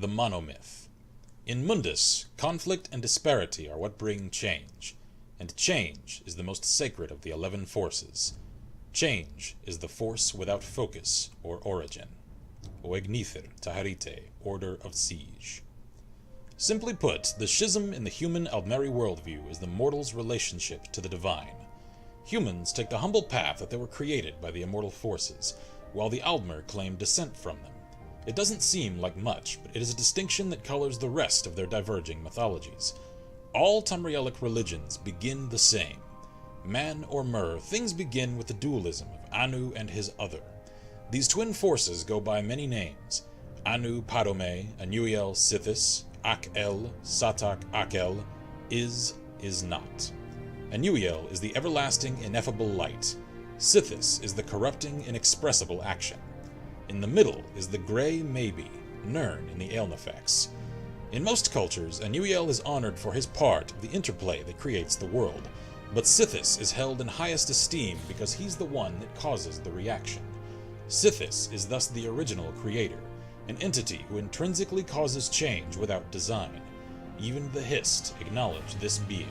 the Monomyth. In Mundus, conflict and disparity are what bring change, and change is the most sacred of the 11 forces. Change is the force without focus or origin. Oegnither Taharite, Order of Siege. Simply put, the schism in the human Aldmeri worldview is the mortal's relationship to the divine. Humans take the humble path that they were created by the immortal forces, while the Aldmer claim descent from them. It doesn't seem like much, but it is a distinction that colors the rest of their diverging mythologies. All Tamrielic religions begin the same. Man or Mer, things begin with the dualism of Anu and his other. These twin forces go by many names: Anu Padome, Anuiel Sithis, Ak-El, Satak Ak-El, is not. Anuiel is the everlasting, ineffable light. Sithis is the corrupting, inexpressible action. In the middle is the grey maybe, Nirn in the Aelnifex. In most cultures, Anuiel is honored for his part of the interplay that creates the world, but Sithis is held in highest esteem because he's the one that causes the reaction. Sithis is thus the original creator, an entity who intrinsically causes change without design. Even the Hist acknowledge this being.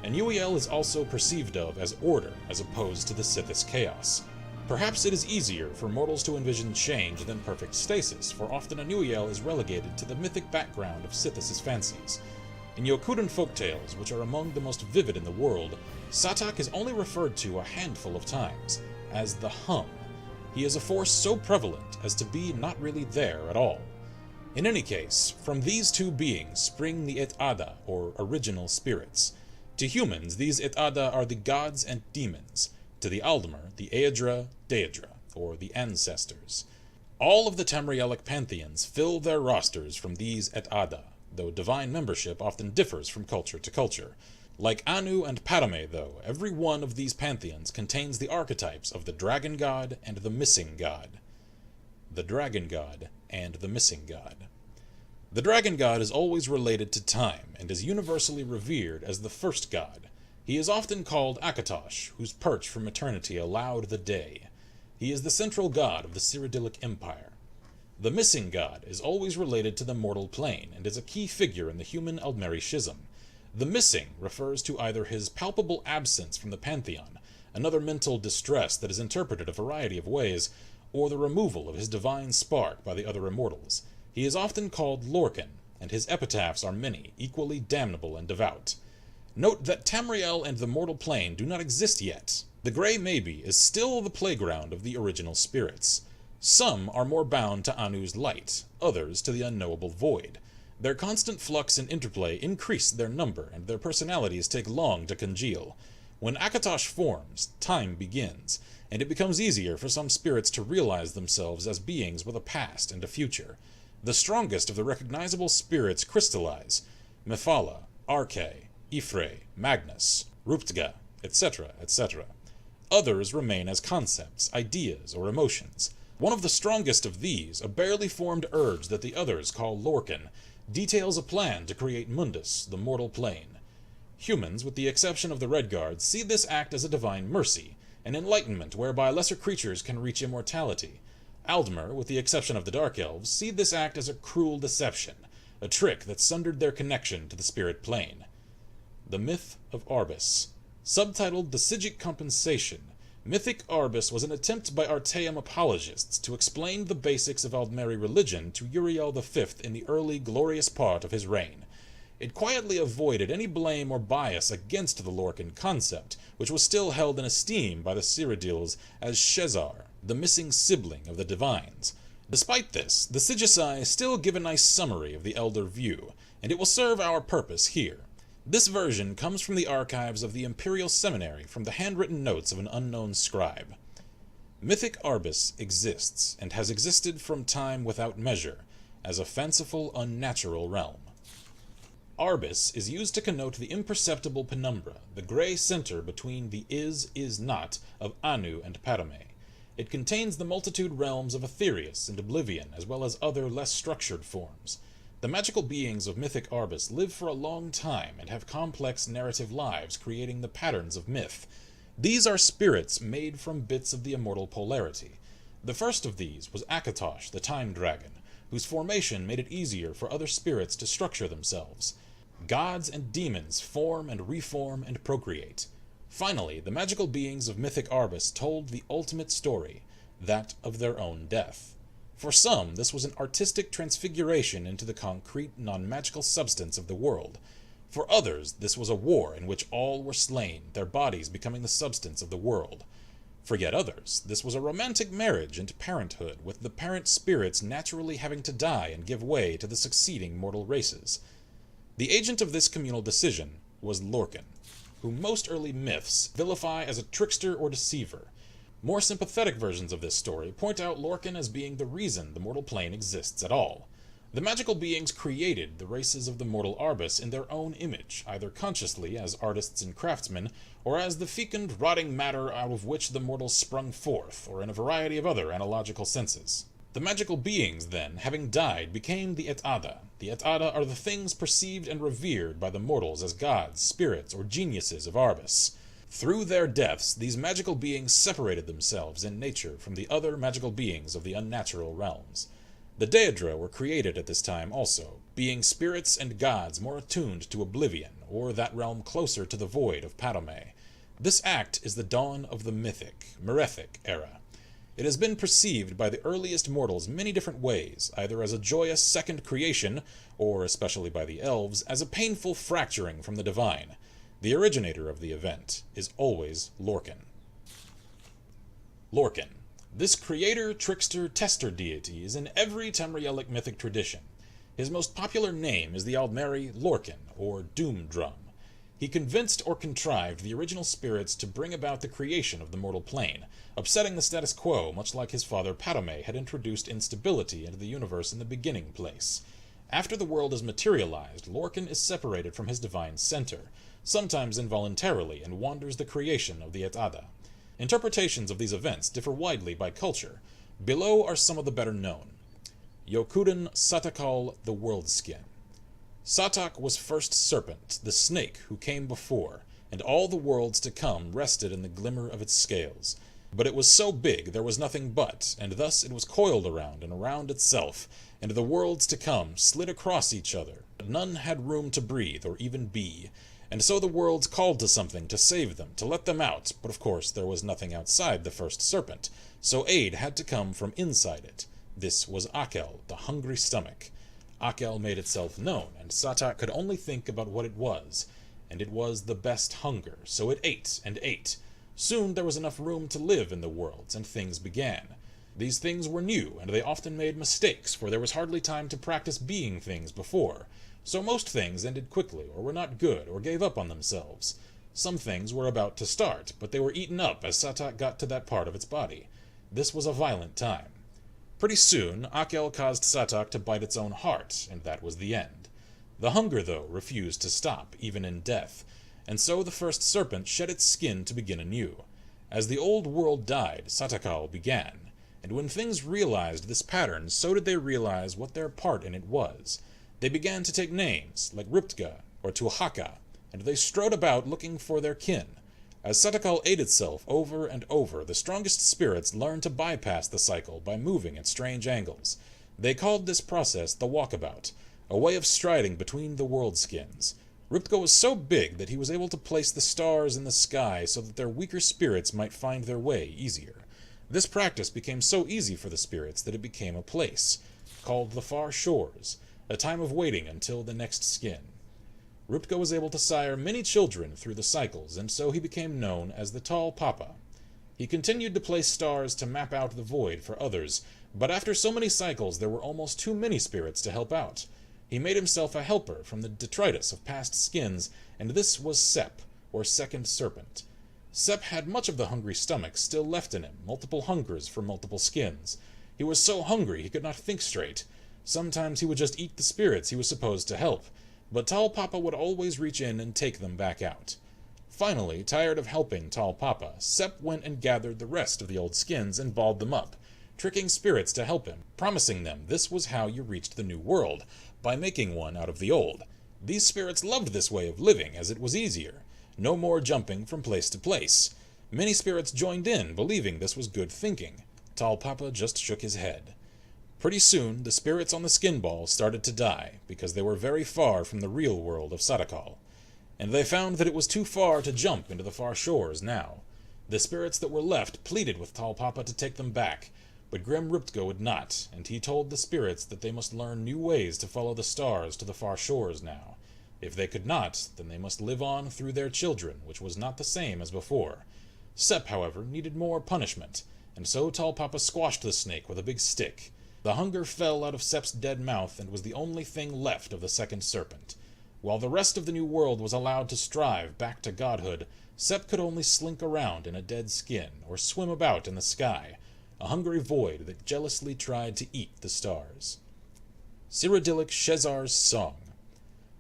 Anuiel is also perceived of as order as opposed to the Sithis chaos. Perhaps it is easier for mortals to envision change than perfect stasis, for often Anuiel is relegated to the mythic background of Sithis' fancies. In Yokudan folktales, which are among the most vivid in the world, Satak is only referred to a handful of times, as the Hum. He is a force so prevalent as to be not really there at all. In any case, from these two beings spring the Et'ada, or original spirits. To humans, these Et'ada are the gods and demons. To the Aldmer, the Aedra, Daedra, or the ancestors. All of the Tamrielic pantheons fill their rosters from these Et'ada, though divine membership often differs from culture to culture. Like Anu and Padme, though, every one of these pantheons contains the archetypes of the Dragon God and the Missing God. The Dragon God and the Missing God. The Dragon God is always related to time, and is universally revered as the first god. He is often called Akatosh, whose perch from eternity allowed the day. He is the central god of the Cyrodiilic Empire. The Missing God is always related to the mortal plane, and is a key figure in the human Aldmeri schism. The missing refers to either his palpable absence from the pantheon, another mental distress that is interpreted a variety of ways, or the removal of his divine spark by the other immortals. He is often called Lorcan, and his epitaphs are many, equally damnable and devout. Note that Tamriel and the mortal plane do not exist yet. The Grey Maybe is still the playground of the original spirits. Some are more bound to Anu's light, others to the unknowable void. Their constant flux and interplay increase their number, and their personalities take long to congeal. When Akatosh forms, time begins, and it becomes easier for some spirits to realize themselves as beings with a past and a future. The strongest of the recognizable spirits crystallize: Mephala, Arche, Ifre, Magnus, Ruptga, etc., etc. Others remain as concepts, ideas, or emotions. One of the strongest of these, a barely formed urge that the others call Lorcan, details a plan to create Mundus, the mortal plane. Humans, with the exception of the Redguards, see this act as a divine mercy, an enlightenment whereby lesser creatures can reach immortality. Aldmer, with the exception of the Dark Elves, see this act as a cruel deception, a trick that sundered their connection to the spirit plane. The Myth of Arbus. Subtitled The Sigic Compensation, Mythic Arbus was an attempt by Artaeum apologists to explain the basics of Aldmeri religion to Uriel V in the early glorious part of his reign. It quietly avoided any blame or bias against the Lorcan concept, which was still held in esteem by the Cyrodiils as Shezar, the missing sibling of the divines. Despite this, the Sigilli still give a nice summary of the elder view, and it will serve our purpose here. This version comes from the archives of the Imperial Seminary from the handwritten notes of an unknown scribe. Mythic Arbus exists, and has existed from time without measure, as a fanciful, unnatural realm. Arbus is used to connote the imperceptible penumbra, the grey center between the is-not of Anu and Padme. It contains the multitude realms of Aetherius and Oblivion, as well as other less structured forms. The magical beings of mythic Arbus live for a long time and have complex narrative lives, creating the patterns of myth. These are spirits made from bits of the immortal polarity. The first of these was Akatosh, the Time Dragon, whose formation made it easier for other spirits to structure themselves. Gods and demons form and reform and procreate. Finally, the magical beings of mythic Arbus told the ultimate story, that of their own death. For some, this was an artistic transfiguration into the concrete, non-magical substance of the world. For others, this was a war in which all were slain, their bodies becoming the substance of the world. For yet others, this was a romantic marriage and parenthood, with the parent spirits naturally having to die and give way to the succeeding mortal races. The agent of this communal decision was Lorcan, whom most early myths vilify as a trickster or deceiver. More sympathetic versions of this story point out Lorcan as being the reason the mortal plane exists at all. The magical beings created the races of the mortal Arbus in their own image, either consciously as artists and craftsmen, or as the fecund, rotting matter out of which the mortals sprung forth, or in a variety of other analogical senses. The magical beings, then, having died, became the Et'ada. The Et'ada are the things perceived and revered by the mortals as gods, spirits, or geniuses of Arbus. Through their deaths, these magical beings separated themselves in nature from the other magical beings of the unnatural realms. The Daedra were created at this time also, being spirits and gods more attuned to oblivion, or that realm closer to the void of Padome. This act is the dawn of the mythic, Merethic era. It has been perceived by the earliest mortals many different ways, either as a joyous second creation, or, especially by the elves, as a painful fracturing from the divine. The originator of the event is always Lorcan. Lorcan. This creator, trickster, tester deity is in every Tamrielic mythic tradition. His most popular name is the Aldmeri Lorcan, or Doom Drum. He convinced or contrived the original spirits to bring about the creation of the mortal plane, upsetting the status quo much like his father Padome had introduced instability into the universe in the beginning place. After the world is materialized, Lorcan is separated from his divine center, sometimes involuntarily, and wanders the creation of the Et'ada. Interpretations of these events differ widely by culture. Below are some of the better known. Yokuden Satakal the Worldskin. Satak was first serpent, the snake who came before, and all the worlds to come rested in the glimmer of its scales. But it was so big there was nothing but, and thus it was coiled around and around itself, and the worlds to come slid across each other, but none had room to breathe or even be. And so the worlds called to something to save them, to let them out, but of course there was nothing outside the first serpent, so aid had to come from inside it. This was Akel, the hungry stomach. Akel made itself known, and Satak could only think about what it was, and it was the best hunger, so it ate and ate. Soon there was enough room to live in the worlds, and things began. These things were new, and they often made mistakes, for there was hardly time to practice being things before. So most things ended quickly, or were not good, or gave up on themselves. Some things were about to start, but they were eaten up as Satak got to that part of its body. This was a violent time. Pretty soon, Akel caused Satak to bite its own heart, and that was the end. The hunger, though, refused to stop, even in death, and so the first serpent shed its skin to begin anew. As the old world died, Satakal began, and when things realized this pattern, so did they realize what their part in it was. They began to take names, like Riptga or Tuahaka, and they strode about looking for their kin. As Satakal ate itself over and over, the strongest spirits learned to bypass the cycle by moving at strange angles. They called this process the walkabout, a way of striding between the world skins. Riptga was so big that he was able to place the stars in the sky so that their weaker spirits might find their way easier. This practice became so easy for the spirits that it became a place, called the Far Shores, a time of waiting until the next skin. Riptga was able to sire many children through the cycles, and so he became known as the Tall Papa. He continued to place stars to map out the void for others, but after so many cycles there were almost too many spirits to help out. He made himself a helper from the detritus of past skins, and this was Sep, or Second Serpent. Sep had much of the hungry stomach still left in him, multiple hungers for multiple skins. He was so hungry he could not think straight. Sometimes he would just eat the spirits he was supposed to help, but Tall Papa would always reach in and take them back out. Finally, tired of helping Tall Papa, Sep went and gathered the rest of the old skins and balled them up, tricking spirits to help him, promising them this was how you reached the new world, by making one out of the old. These spirits loved this way of living, as it was easier. No more jumping from place to place. Many spirits joined in, believing this was good thinking. Tall Papa just shook his head. Pretty soon, the spirits on the skin ball started to die, because they were very far from the real world of Sadakal, and they found that it was too far to jump into the far shores now. The spirits that were left pleaded with Tall Papa to take them back, but Grim Riptgo would not, and he told the spirits that they must learn new ways to follow the stars to the far shores now. If they could not, then they must live on through their children, which was not the same as before. Sep, however, needed more punishment, and so Tall Papa squashed the snake with a big stick. The hunger fell out of Sep's dead mouth and was the only thing left of the second serpent. While the rest of the new world was allowed to strive back to godhood, Sep could only slink around in a dead skin, or swim about in the sky, a hungry void that jealously tried to eat the stars. Cyrodiilic Shezar's Song.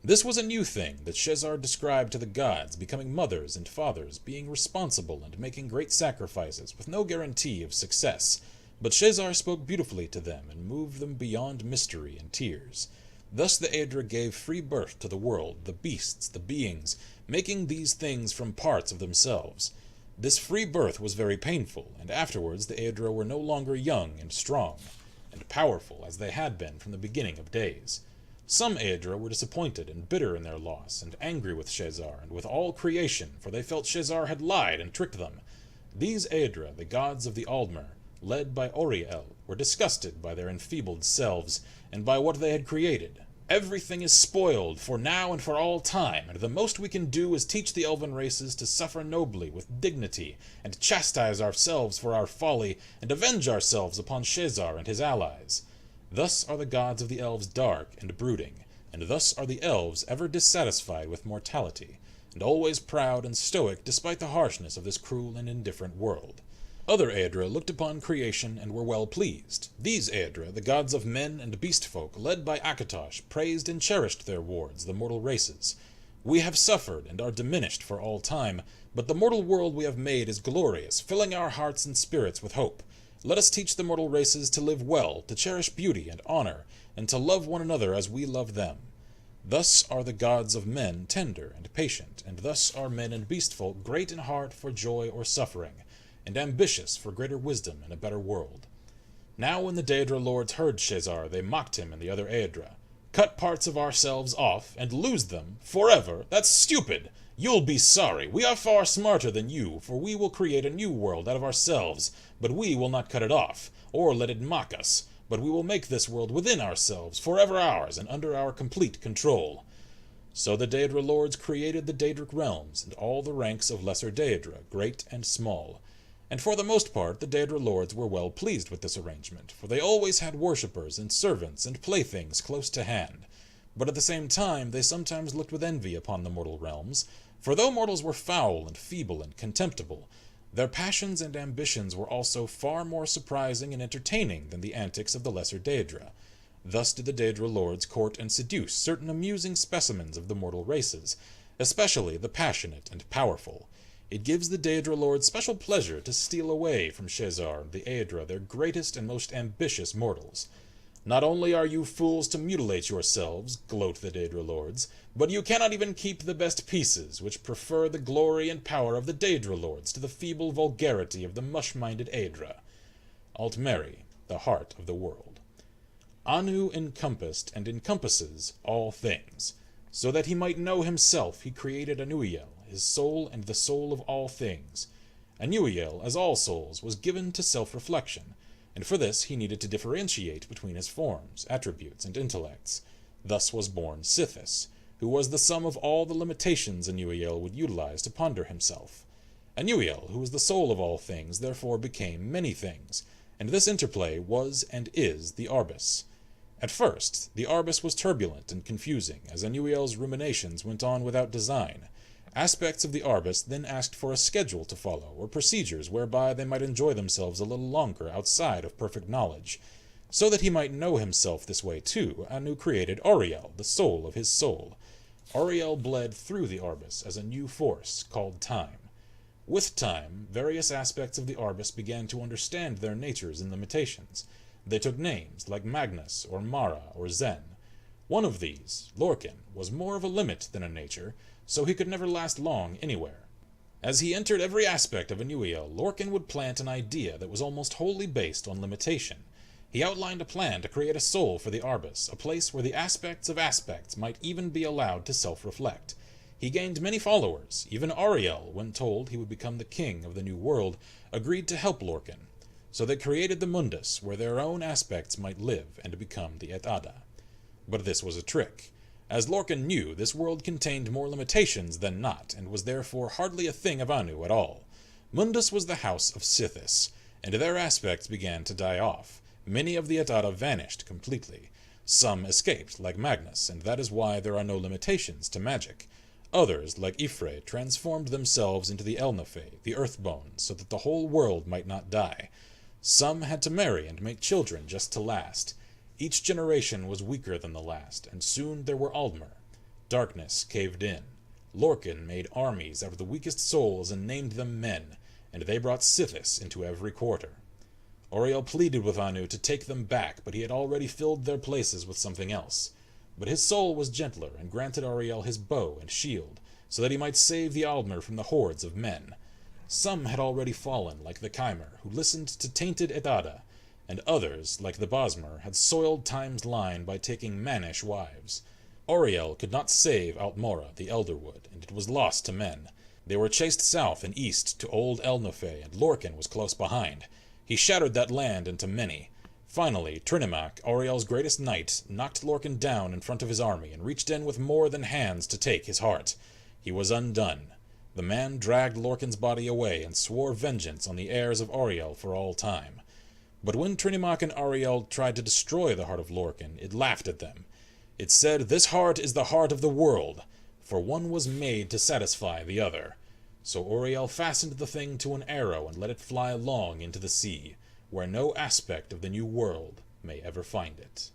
This was a new thing that Shezar described to the gods, becoming mothers and fathers, being responsible and making great sacrifices, with no guarantee of success. But Shezar spoke beautifully to them and moved them beyond mystery and tears. Thus the Aedra gave free birth to the world, the beasts, the beings, making these things from parts of themselves. This free birth was very painful, and afterwards the Aedra were no longer young and strong, and powerful as they had been from the beginning of days. Some Aedra were disappointed and bitter in their loss, and angry with Shezar and with all creation, for they felt Shezar had lied and tricked them. These Aedra, the gods of the Aldmer, led by Auriel, were disgusted by their enfeebled selves, and by what they had created. Everything is spoiled, for now and for all time, and the most we can do is teach the elven races to suffer nobly, with dignity, and chastise ourselves for our folly, and avenge ourselves upon Shezar and his allies. Thus are the gods of the elves dark and brooding, and thus are the elves ever dissatisfied with mortality, and always proud and stoic despite the harshness of this cruel and indifferent world. Other Aedra looked upon creation and were well pleased. These Aedra, the gods of men and beast folk, led by Akatosh, praised and cherished their wards, the mortal races. We have suffered and are diminished for all time, but the mortal world we have made is glorious, filling our hearts and spirits with hope. Let us teach the mortal races to live well, to cherish beauty and honor, and to love one another as we love them. Thus are the gods of men tender and patient, and thus are men and beast folk great in heart for joy or suffering, and ambitious for greater wisdom and a better world. Now when the Daedra lords heard Shezar, they mocked him and the other Aedra. Cut parts of ourselves off, and lose them, forever? That's stupid! You'll be sorry. We are far smarter than you, for we will create a new world out of ourselves, but we will not cut it off, or let it mock us, but we will make this world within ourselves, forever ours, and under our complete control. So the Daedra lords created the Daedric realms, and all the ranks of lesser Daedra, great and small. And for the most part the Daedra lords were well pleased with this arrangement, for they always had worshippers and servants and playthings close to hand. But at the same time they sometimes looked with envy upon the mortal realms, for though mortals were foul and feeble and contemptible, their passions and ambitions were also far more surprising and entertaining than the antics of the lesser Daedra. Thus did the Daedra lords court and seduce certain amusing specimens of the mortal races, especially the passionate and powerful. It gives the Daedra lords special pleasure to steal away from Shezar and the Aedra, their greatest and most ambitious mortals. Not only are you fools to mutilate yourselves, gloat the Daedra lords, but you cannot even keep the best pieces, which prefer the glory and power of the Daedra lords to the feeble vulgarity of the mush-minded Aedra. Altmeri, the heart of the world. Anu encompassed and encompasses all things. So that he might know himself, he created Anuiel, his soul and the soul of all things. Anuiel, as all souls, was given to self-reflection, and for this he needed to differentiate between his forms, attributes, and intellects. Thus was born Sithis, who was the sum of all the limitations Anuiel would utilize to ponder himself. Anuiel, who was the soul of all things, therefore became many things, and this interplay was and is the Arbus. At first, the Arbus was turbulent and confusing, as Anuiel's ruminations went on without design. Aspects of the Arbus then asked for a schedule to follow, or procedures whereby they might enjoy themselves a little longer outside of perfect knowledge. So that he might know himself this way too, Anu created Auriel, the soul of his soul. Auriel bled through the Arbus as a new force, called time. With time, various aspects of the Arbus began to understand their natures and limitations. They took names, like Magnus, or Mara, or Zen. One of these, Lorcan, was more of a limit than a nature, so he could never last long anywhere. As he entered every aspect of Anuiel, Lorcan would plant an idea that was almost wholly based on limitation. He outlined a plan to create a soul for the Arbus, a place where the aspects of aspects might even be allowed to self-reflect. He gained many followers. Even Ariel, when told he would become the king of the new world, agreed to help Lorcan. So they created the Mundus, where their own aspects might live and become the Et Ada. But this was a trick. As Lorcan knew, this world contained more limitations than not, and was therefore hardly a thing of Anu at all. Mundus was the house of Sithis, and their aspects began to die off. Many of the Et Ada vanished completely. Some escaped, like Magnus, and that is why there are no limitations to magic. Others, like Ifre, transformed themselves into the Elnafey, the Earthbones, so that the whole world might not die. Some had to marry and make children just to last. Each generation was weaker than the last, and soon there were Aldmer. Darkness caved in. Lorcan made armies out of the weakest souls and named them men, and they brought Sithis into every quarter. Auriel pleaded with Anu to take them back, but he had already filled their places with something else. But his soul was gentler, and granted Auriel his bow and shield, so that he might save the Aldmer from the hordes of men. Some had already fallen, like the Chimer, who listened to tainted Et Ada, and others, like the Bosmer, had soiled Time's line by taking mannish wives. Auriel could not save Altmora, the Elderwood, and it was lost to men. They were chased south and east to old Elnafey, and Lorcan was close behind. He shattered that land into many. Finally, Trinimac, Auriel's greatest knight, knocked Lorcan down in front of his army and reached in with more than hands to take his heart. He was undone. The man dragged Lorcan's body away and swore vengeance on the heirs of Auriel for all time. But when Trinimac and Auriel tried to destroy the heart of Lorcan, it laughed at them. It said, "This heart is the heart of the world, for one was made to satisfy the other." So Auriel fastened the thing to an arrow and let it fly long into the sea, where no aspect of the new world may ever find it.